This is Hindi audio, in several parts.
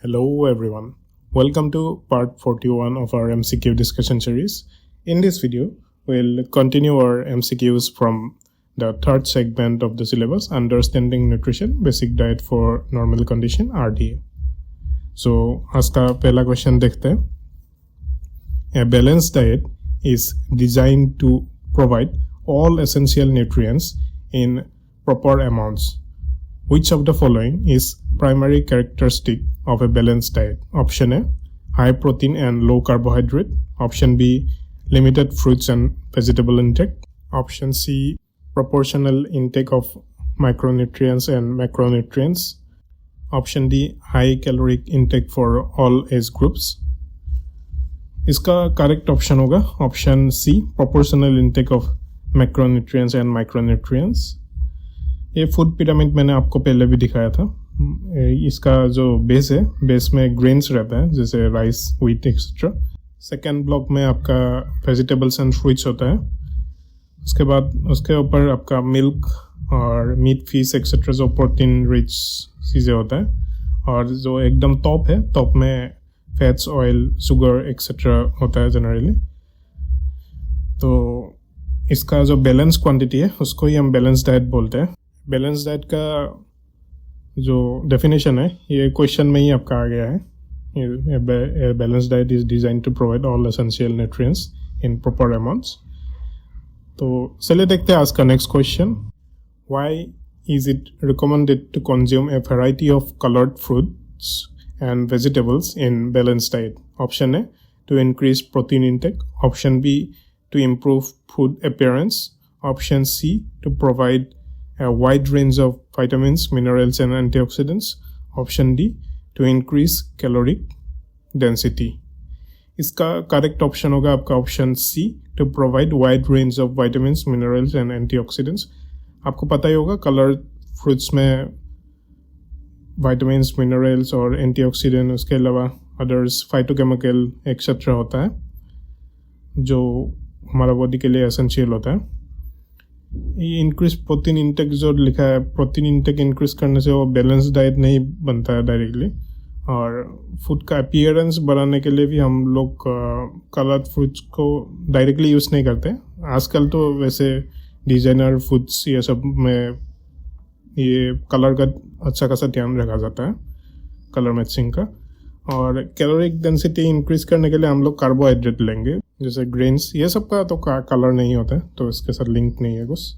Hello everyone, welcome to part 41 of our MCQ discussion series. In this video, we'll continue our MCQs from the third segment of the syllabus, Understanding Nutrition, Basic Diet for Normal Condition, RDA. So, आज का पहला क्वेश्चन देखते हैं. A balanced diet is designed to provide all essential nutrients in proper amounts. Which of the following is primary characteristic of a balanced diet? Option A, high protein and low carbohydrate. Option B, limited fruits and vegetable intake. Option C, proportional intake of micronutrients and macronutrients. Option D, high caloric intake for all age groups. इसका करेक्ट ऑप्शन होगा option C, proportional intake of macronutrients and micronutrients. ये फूड पिरामिड मैंने आपको पहले भी दिखाया था. इसका जो बेस है, बेस में ग्रेन्स रहता है जैसे rice, wheat etcetera. Second block में आपका वेजिटेबल्स एंड फ्रूट्स होता है. उसके बाद उसके ऊपर आपका मिल्क और मीट, फिश एक्सेट्रा जो प्रोटीन रिच चीज़ें होता है. और जो एकदम टॉप है, टॉप में फैट्स, ऑयल, शुगर एक्सेट्रा होता है जनरली. तो इसका जो बैलेंस क्वांटिटी है उसको ही हम बैलेंस डाइट बोलते हैं. बैलेंस डाइट का जो डेफिनेशन है ये क्वेश्चन में ही आपका आ गया है. Balance diet is design to provide all essential nutrients in proper amounts. तो चलिए देखते हैं आज का next question. Why is it recommended to consume a variety of coloured fruits and vegetables in balanced diet? Option A, to increase protein intake. Option B, to improve food appearance. Option C, to provide a wide range of vitamins, minerals and antioxidants. Option D, to increase caloric density. इसका करेक्ट ऑप्शन होगा आपका option C, to provide wide range of vitamins, minerals and antioxidants. आपको पता ही होगा कलर फ्रूट्स में विटामिन्स, मिनरल्स और एंटीऑक्सीडेंट, उसके अलावा अदर्स फाइटोकेमिकल एक्सेट्रा होता है जो हमारा बॉडी के लिए एसेंशियल होता है. ये इंक्रीज प्रोटीन इंटेक जो लिखा है, प्रोटीन इंटेक इंक्रीज करने से वो बैलेंस डाइट नहीं बनता है डायरेक्टली. और फूड का अपीयरेंस बढ़ाने के लिए भी हम लोग कलर्ड फ्रूट्स को डायरेक्टली यूज़ नहीं करते. आजकल तो वैसे डिज़ाइनर फूड्स ये सब में ये कलर का अच्छा खासा ध्यान रखा जाता है, कलर मैचिंग का. और कैलोरिक डेंसिटी इंक्रीज करने के लिए हम लोग कार्बोहाइड्रेट लेंगे जैसे ग्रेन्स. ये सब का तो कलर नहीं होता है, तो इसके साथ लिंक नहीं है कुछ.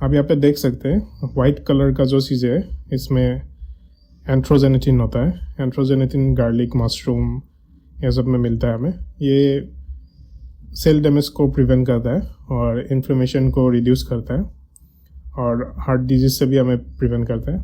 आप यहाँ पे देख सकते हैं वाइट कलर का जो चीज़ है इसमें एंथ्रोजेनेटिन होता है. एंथ्रोजेनेटिन गार्लिक, मशरूम ये सब में मिलता है हमें. ये सेल डैमेज को प्रिवेंट करता है और इन्फ्लेमेशन को रिड्यूस करता है और हार्ट डिजीज से भी हमें प्रिवेंट करता है.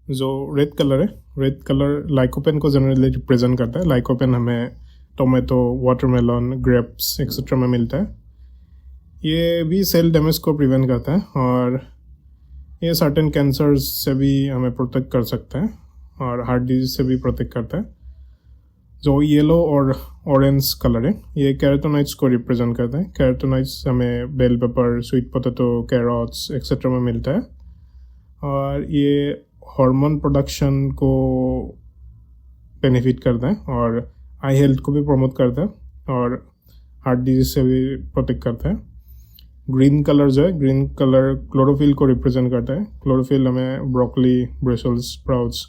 जो रेड कलर है, रेड कलर लाइकोपेन को जनरली रिप्रेजेंट करता है. लाइकोपेन हमें टोमेटो, वाटरमेलन, ग्रेप्स एक्सेट्रा में मिलता है. ये भी सेल डैमेज को प्रिवेंट करता है और ये सर्टेन कैंसर्स से भी हमें प्रोटेक्ट कर सकता है और हार्ट डिजीज से भी प्रोटेक्ट करता है. जो येलो और ऑरेंज कलर है ये कैरोटीनॉइड्स को रिप्रेजेंट करता है. कैरोटीनॉइड्स हमें bell pepper, sweet potato, carrots etcetera में मिलता है और ये हार्मोन प्रोडक्शन को बेनिफिट करता है और आई हेल्थ को भी प्रमोट करता है और हार्ट डिजीज से भी प्रोटेक्ट करता है. ग्रीन कलर जो है, ग्रीन कलर क्लोरोफिल को रिप्रेजेंट करता है. क्लोरोफिल हमें ब्रोकली, ब्रसेल्स स्प्राउट्स,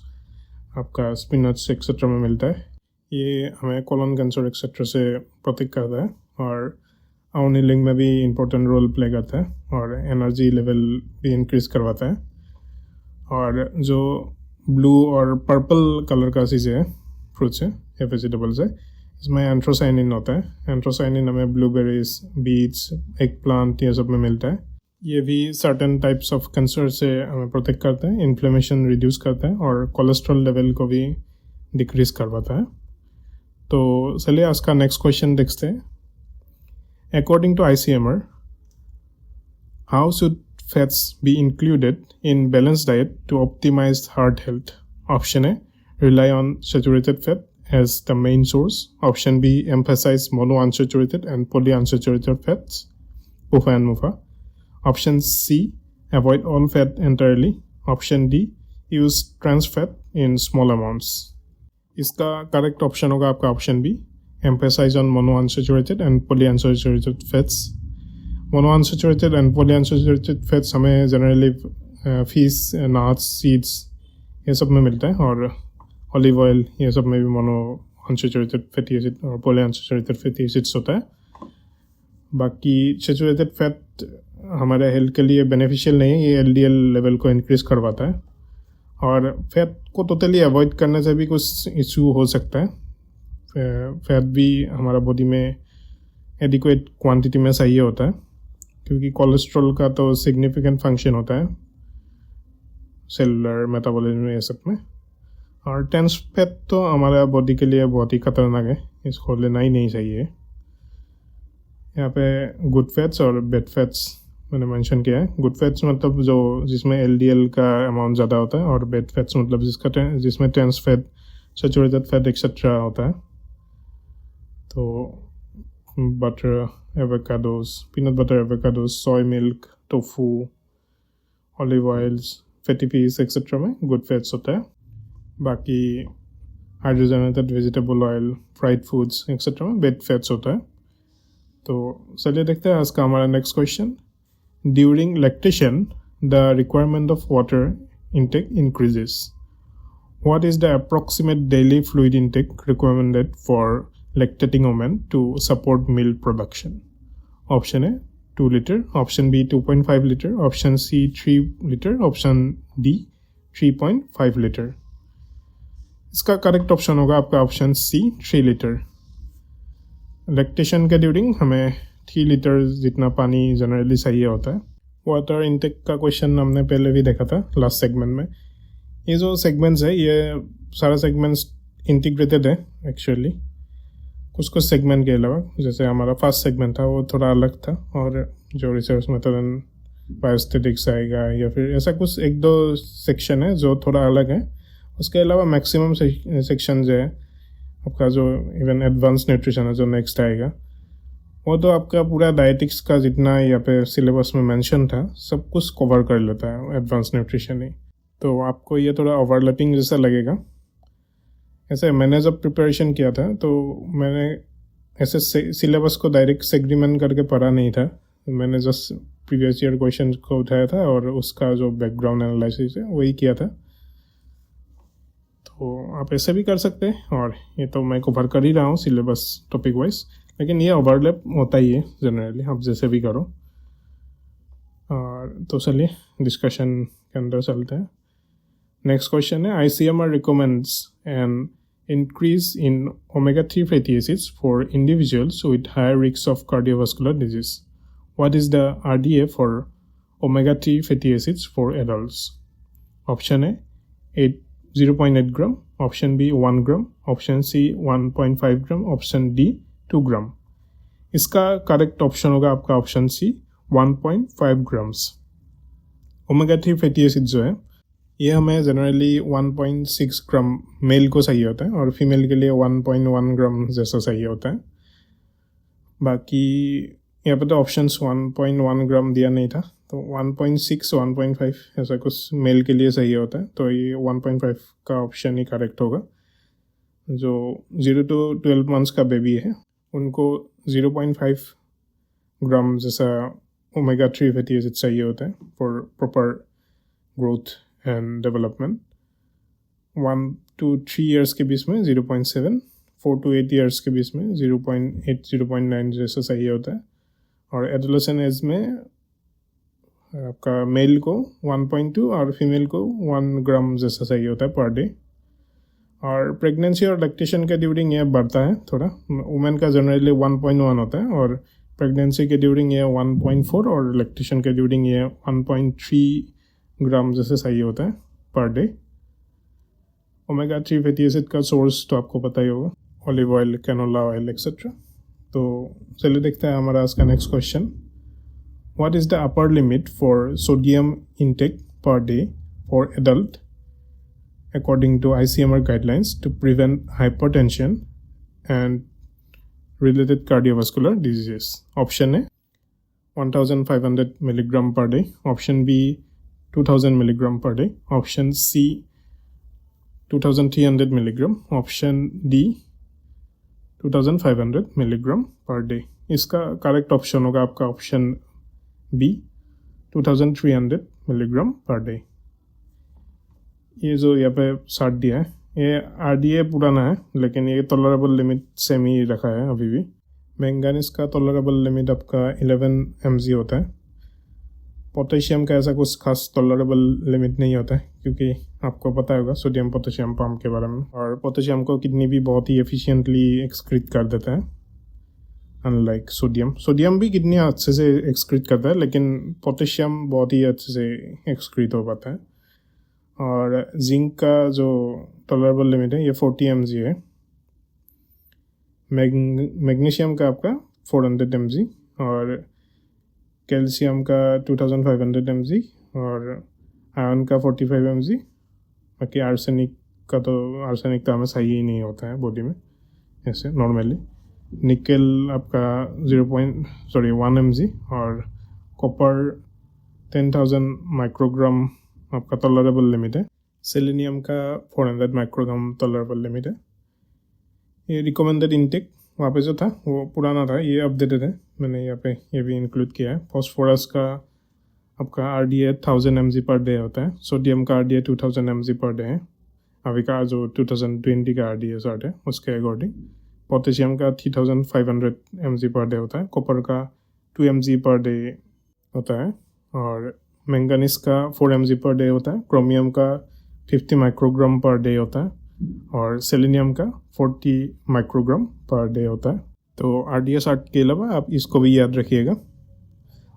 आपका स्पिनच एक्सेट्रा में मिलता है. ये हमें कोलन कैंसर एक्सेट्रा से प्रोटेक्ट करता है और आउन हीलिंग में भी इम्पोर्टेंट रोल प्ले करता है और एनर्जी लेवल भी इंक्रीज करवाता है. और जो ब्लू और पर्पल कलर का चीज़ें है, फ्रूट्स है या वेजिटेबल्स है, इसमें एंथ्रोसाइनिन होता है. एंथ्रोसाइनिन हमें ब्लूबेरीज, बीट्स, एग प्लांट ये सब में मिलता है. ये भी सर्टेन टाइप्स ऑफ कैंसर से हमें प्रोटेक्ट करता है, इन्फ्लेमेशन रिड्यूस करता है और कोलेस्ट्रॉल लेवल को भी डिक्रीज करवाता है. तो चलिए आज का नेक्स्ट क्वेश्चन देखते हैं. According to ICMR, how should fats be included in balance diet to optimize heart health? Option A, rely on saturated fat as the main source. Option B, emphasize monounsaturated and polyunsaturated fats, PUFA and MUFA. Option C, avoid all fat entirely. Option D, use trans fat in small amounts. इसका करेक्ट ऑप्शन होगा आपका option B, emphasize on monounsaturated and polyunsaturated fats. Monounsaturated and polyunsaturated fats हमें जनरली फिश, नट्स, सीड्स ये सब में मिलता है, और ऑलिव ऑयल ये सब में भी मोनो अनसैचुरेटेड फैटी एसिड और पॉली अनसैचुरेटेड फैटी एसिड्स होता है। बाकी सैचुरेटेड फैट हमारे हेल्थ के लिए बेनिफिशियल नहीं है, ये एलडीएल लेवल को इंक्रीज करवाता है, और फैट को टोटली अवॉइड करने से भी कुछ इशू हो सकता है। फैट भी हमारा बॉडी में एडिक्वेट क्वांटिटी में चाहिए होता है, क्योंकि कोलेस्ट्रॉल का तो सिग्निफिकेंट फंक्शन होता है सेलुलर मेटाबॉलिज्म ये सब में। और ट्रांस फैट तो हमारा बॉडी के लिए बहुत ही खतरनाक है, इसको लेना ही नहीं चाहिए। यहाँ पे गुड फैट्स और बैड फैट्स मैंने मेंशन किया है। गुड फैट्स मतलब जो जिसमें एलडीएल का अमाउंट ज़्यादा होता है, और बैड फैट्स मतलब जिसमें trans fat, saturated fat etcetera होता है। तो butter, avocados, peanut butter, avocados, soy milk, tofu, olive oils, fatty fish etcetera में गुड फैट्स होता है। बाकी hydrogenated vegetable oil, fried foods etcetera में बैड फैट्स होता है। तो चलिए देखते हैं आज का हमारा next question. During lactation the requirement of water intake increases. What is the approximate daily fluid intake recommended for lactating women to support milk production? Option है 2 litre, option B 2.5 litre, option C 3 litre, option D 3.5 litre. इसका करेक्ट ऑप्शन होगा आपका ऑप्शन सी 3 लीटर। लैक्टेशन के ड्यूरिंग हमें 3 लीटर जितना पानी जनरली चाहिए होता है। वाटर इनटेक का क्वेश्चन हमने पहले भी देखा था लास्ट सेगमेंट में। ये जो सेगमेंट्स है ये सारा सेगमेंट्स इंटीग्रेटेड है एक्चुअली, कुछ सेगमेंट के अलावा। जैसे हमारा फर्स्ट सेगमेंट था वो थोड़ा अलग था, और जो रिसर्च मेथड बायोस्टैटिक्स आएगा या फिर ऐसा कुछ 1-2 सेक्शन है जो थोड़ा अलग है। उसके अलावा मैक्सिमम सेक्शन जो है आपका, जो इवन एडवांस न्यूट्रिशन है जो नेक्स्ट आएगा, वो तो आपका पूरा डायटिक्स का जितना यहाँ पे सिलेबस में मेंशन था सब कुछ कवर कर लेता है एडवांस न्यूट्रिशन ही। तो आपको ये थोड़ा ओवरलैपिंग जैसा लगेगा। ऐसे मैंने जब प्रिपरेशन किया था तो मैंने ऐसे सिलेबस को डायरेक्ट सेग्रीमेंट करके पढ़ा नहीं था, मैंने जस्ट प्रीवियस ईयर क्वेश्चन को उठाया था और उसका जो बैकग्राउंड एनालिसिस है वही किया था। तो आप ऐसे भी कर सकते हैं, और ये तो मैं कवर कर ही रहा हूँ सिलेबस टॉपिक वाइज, लेकिन ये ओवरलैप होता ही है जनरली, आप जैसे भी करो। और तो चलिए डिस्कशन के अंदर चलते हैं। नेक्स्ट क्वेश्चन है, ICMR recommends an increase in omega-3 fatty acids for individuals with higher risk of cardiovascular disease. What is the RDA for omega-3 fatty acids for adults? Option A 0.8 gram, option B 1 gram, option C 1.5 gram, option D 2 gram. इसका करेक्ट ऑप्शन होगा आपका option C 1.5 grams. Omega three fatty acid जो है ये हमें जनरली 1.6 ग्राम मेल को चाहिए होता है, और फीमेल के लिए 1.1 ग्राम जैसा चाहिए होता है। बाकी यहाँ पे तो ऑप्शंस 1.1 ग्राम दिया नहीं था, तो 1.6 1.5 ऐसा कुछ मेल के लिए चाहिए होता है, तो ये 1.5 का ऑप्शन ही करेक्ट होगा। जो 0 to 12 मंथ्स का बेबी है उनको 0.5 ग्राम जैसा ओमेगा-3 फैटी एसिड चाहिए होता है for proper growth and development. 1 to 3 years के बीच में 0.7, 4 to 8 ईयर्स के बीच में 0.8 0.9 जैसा चाहिए होता है, और एडोलेसेंट एज में आपका मेल को 1.2 और फीमेल को 1 ग्राम जैसा चाहिए होता है पर डे। और प्रेगनेंसी और लैक्टेशन के ड्यूरिंग ये बढ़ता है थोड़ा, वुमेन का जनरली 1.1 होता है, और प्रेगनेंसी के ड्यूरिंग ये 1.4 और लैक्टेशन के ड्यूरिंग ये 1.3 ग्राम जैसे चाहिए होता है per day. Omega three fatty acid का सोर्स तो आपको पता ही होगा, olive oil, canola oil etcetera. तो चलिए देखते हैं हमारा आज का next question. What is the upper limit for sodium intake per day for adult according to ICMR guidelines to prevent hypertension and related cardiovascular diseases? Option A 1500 milligram per day, option B 2000 milligram per day, option C 2300 milligram, option D 2500 milligram per day. इसका करेक्ट ऑप्शन होगा आपका option B 2300 milligram per day. ये जो यहाँ पे चार्ट दिया है ये आरडीए पुराना है, लेकिन ये टॉलरेबल लिमिट सेम ही रखा है अभी भी। मैंगनीज का टॉलरेबल लिमिट आपका 11 mg होता है। पोटेशियम का ऐसा कुछ खास टॉलरेबल लिमिट नहीं होता है, क्योंकि आपको पता होगा सोडियम पोटेशियम पंप के बारे में, और पोटेशियम को किडनी भी बहुत ही एफिशिएंटली एक्सक्रीट कर देता है, अनलाइक सोडियम भी किडनी अच्छे से एक्सक्रीट करता है, लेकिन पोटेशियम बहुत ही अच्छे से एक्सक्रीट हो पाता है। और जिंक का जो टॉलरेबल लिमिट है ये 40 mg है। मैग्नीशियम का आपका 400 mg, और कैल्शियम का 2500 mg, और आयरन का 45 mg। बाकी आर्सेनिक तो हमें सही ही नहीं होता है बॉडी में ऐसे नॉर्मली। निकेल आपका 1 mg, और कॉपर 10,000 माइक्रोग्राम आपका टॉलरेबल लिमिट है। सेलेनियम का 400 माइक्रोग्राम टॉलरेबल लिमिट है। ये रिकमेंडेड इनटेक वहाँ पे जो था वो पुराना था, ये अपडेटेड है, मैंने यहाँ पे ये भी इंक्लूड किया है। फॉस्फोरस का आपका आरडीए 1000 mg पर डे होता है। सोडियम का आरडीए 2000 mg पर डे है अभी का, जो 2020 का आरडीए चार्ट है उसके अकॉर्डिंग। पोटेशियम का 3500 mg पर डे होता है। कॉपर का 2 mg पर डे होता है, और मैंगनीज का 4 mg पर डे होता है। क्रोमियम का 50 माइक्रोग्राम पर डे होता है, और सेलेनियम का 40 माइक्रोग्राम पर डे होता है। तो आरडीए चार्ट के अलावा आप इसको भी याद रखिएगा।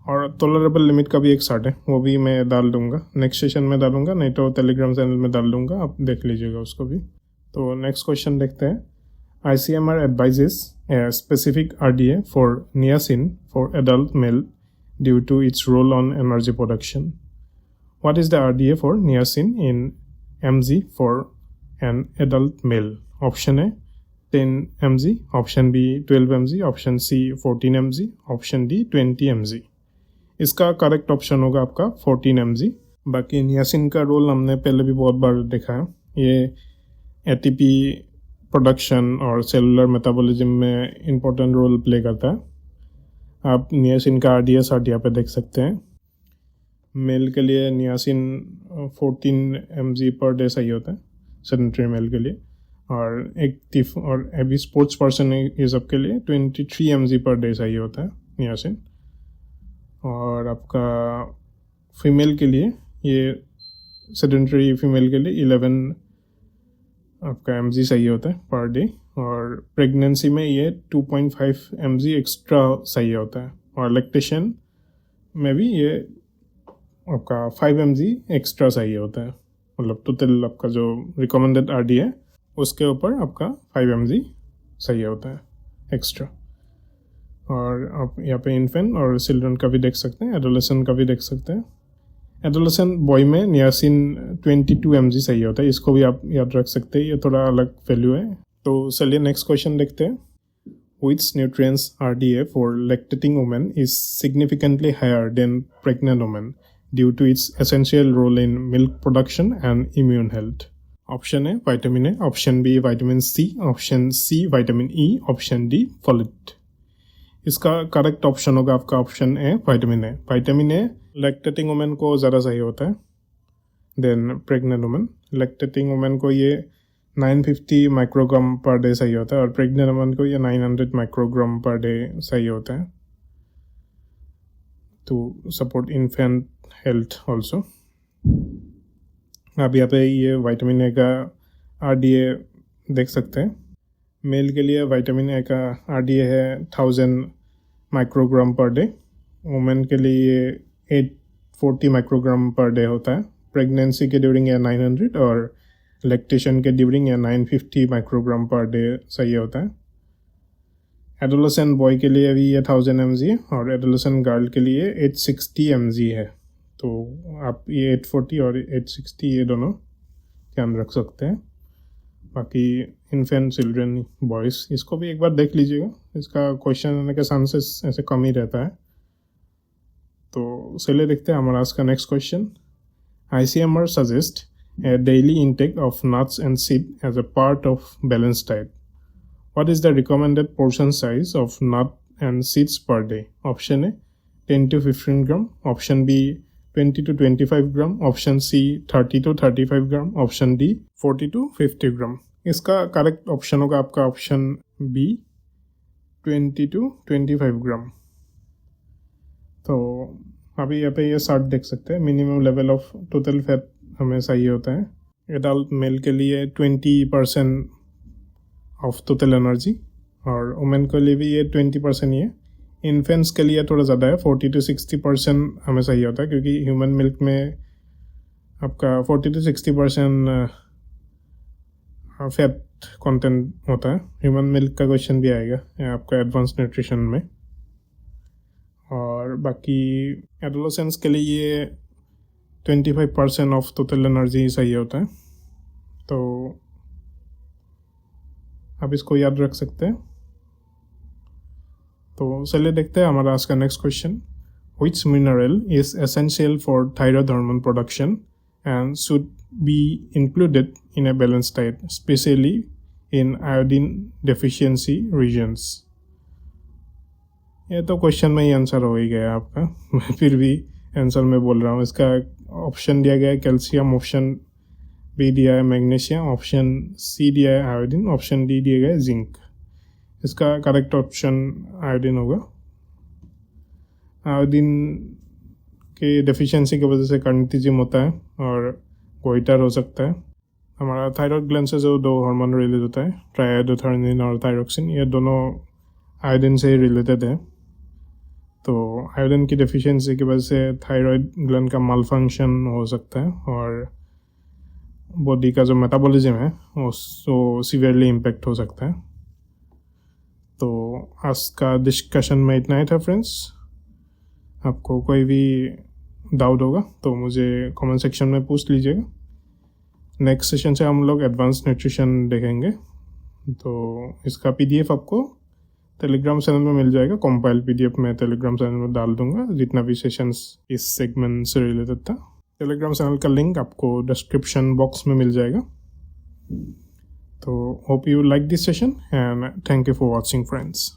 और टॉलरेबल लिमिट का भी एक चार्ट है, वो भी मैं डाल दूंगा, नेक्स्ट सेशन में डालूंगा, नहीं तो टेलीग्राम चैनल में डाल दूंगा, आप देख लीजिएगा उसको भी। तो नेक्स्ट क्वेश्चन देखते हैं। ICMR advises a specific RDA for niacin for adult male due to its role on energy production. What is the RDA for niacin in mg for an adult male? Option A 10 mg, option B 12 mg, option C 14 mg, option D 20 mg। इसका करेक्ट ऑप्शन होगा आपका 14 mg। बाकी नियासिन का रोल हमने पहले भी बहुत बार देखा है, ये ATP प्रोडक्शन और सेलुलर मेटाबॉलिज्म में इम्पोर्टेंट रोल प्ले करता है। आप नियासिन का आरडीए चार्ट यहाँ पे देख सकते हैं। मेल के लिए नियासिन 14 mg पर डे सही होता है सेडेंटरी मेल के लिए, और एक्टिव और एवी स्पोर्ट्स पर्सन ये सब के लिए 23 mg पर डे सही होता है नियासिन। और आपका फीमेल के लिए ये सेडेंटरी फीमेल के लिए 11 आपका mg सही होता है पर डे, और प्रेगनेंसी में ये 2.5 mg एक्स्ट्रा सही होता है, और लैक्टेशन में भी ये आपका 5 mg एक्स्ट्रा सही होता है। मतलब टोटल आपका जो रिकमेंडेड आरडी है उसके ऊपर आपका 5 mg सही होता है एक्स्ट्रा। और आप यहाँ पे इन्फेंट और चिल्ड्रन का भी देख सकते हैं, एडोलेसेंट का भी देख सकते हैं। एडोलेसेंट बॉय में नियासिन 22 mg सही होता है, इसको भी आप याद रख सकते हैं, ये थोड़ा अलग वैल्यू है। तो चलिए नेक्स्ट क्वेश्चन देखते हैं। Which nutrients RDA for lactating women is significantly higher than pregnant women due to its essential role in milk production and immune health? Option A vitamin A, option B vitamin C, option C vitamin E, option D folate। इसका करेक्ट ऑप्शन होगा आपका option A vitamin A. Vitamin A lactating women को ज़्यादा सही होता है than pregnant women. Lactating women को ये 950 माइक्रोग्राम पर डे सही होता है, और प्रेग्नेंट वुमेन को ये 900 माइक्रोग्राम पर डे सही होता है to support infant health also. आप यहाँ पे ये विटामिन ए का आरडीए देख सकते हैं। मेल के लिए विटामिन ए का आरडीए है 1000 माइक्रोग्राम पर डे, वुमेन के लिए ये 840 माइक्रोग्राम पर डे होता है। प्रेगनेंसी के ड्यूरिंग या 900, और लैक्टेशन के ड्यूरिंग या 950 माइक्रोग्राम पर डे सही होता है। एडोलेसेंट बॉय के लिए भी ये 1000 mg है, और एडोलेसेंट गर्ल के लिए 860 mg है। तो आप ये 840 और 860 ये दोनों ध्यान रख सकते हैं। बाकी इन्फेंट चिल्ड्रन बॉयज़ इसको भी एक बार देख लीजिएगा, इसका क्वेश्चन आने के चांसेस ऐसे कम ही रहता है। तो चलिए देखते हैं हमारा आज का next question. ICMR suggest a daily intake of nuts and seed as a part of balanced diet. What is the recommended portion size of nut and seeds per day? Option A 10 to 15 gram, option B 20 to 25 gram, option C 30 to 35 gram, option D 40 to 50 gram. इसका करेक्ट ऑप्शन होगा आपका ऑप्शन बी 20 to 25 ग्राम. तो अभी यहाँ पे ये चार्ट देख सकते हैं. Minimum level of total fat हमेशा ये होता है एडल्ट मेल के लिए 20% ऑफ टोटल एनर्जी, और वुमेन के लिए भी ये 20% ही है. इन्फेंट्स के लिए थोड़ा ज़्यादा है, 40 to 60% हमेशा ये होता है, क्योंकि ह्यूमन मिल्क में आपका 40 to 60% फैट कंटेंट होता है. ह्यूमन मिल्क का क्वेश्चन भी आएगा आपका एडवांस न्यूट्रिशन में. और बाकी एडोलेसेंस के लिए ये 25% ऑफ टोटल एनर्जी सही होता है. तो आप इसको याद रख सकते हैं. तो चलिए देखते हैं हमारा आज का next question. Which mineral is essential for thyroid hormone production and should be included in a balanced diet, especially in iodine deficiency regions. ये तो क्वेश्चन में ही आंसर हो ही गया आपका. मैं फिर भी आंसर में बोल रहा हूँ. इसका ऑप्शन दिया गया है कैल्शियम, ऑप्शन बी दिया है मैग्नीशियम, ऑप्शन सी दिया है आयोडीन, ऑप्शन डी दिया गया है जिंक. इसका करेक्ट ऑप्शन आयोडीन होगा. आयोडीन की डेफिशिएंसी की वजह से कार्निटिज्म होता है और गोइटर हो सकता है. हमारा थायराइड ग्लैंड से जो 2 हार्मोन रिलीज होता है, ट्राइएडोथर्निन और थायरोक्सिन, ये दोनों आयोडीन से ही रिलेटेड है. तो आयोडीन की डेफिशिएंसी की वजह से थायराइड ग्लैंड का मालफंक्शन हो सकता है और बॉडी का जो मेटाबॉलिज्म है वो सीवियरली इम्पेक्ट हो सकता है. तो आज का डिस्कशन में इतना ही था फ्रेंड्स. आपको कोई भी डाउट होगा तो मुझे कमेंट सेक्शन में पूछ लीजिएगा. नेक्स्ट सेशन से हम लोग एडवांस न्यूट्रिशन देखेंगे. तो इसका पीडीएफ आपको टेलीग्राम चैनल में मिल जाएगा. कंपाइल पीडीएफ मैं टेलीग्राम चैनल में डाल दूंगा जितना भी सेशंस इस सेगमेंट से रिलेटेड था. टेलीग्राम चैनल का लिंक आपको डिस्क्रिप्शन बॉक्स में मिल जाएगा. तो hope you like this session and thank you for watching friends.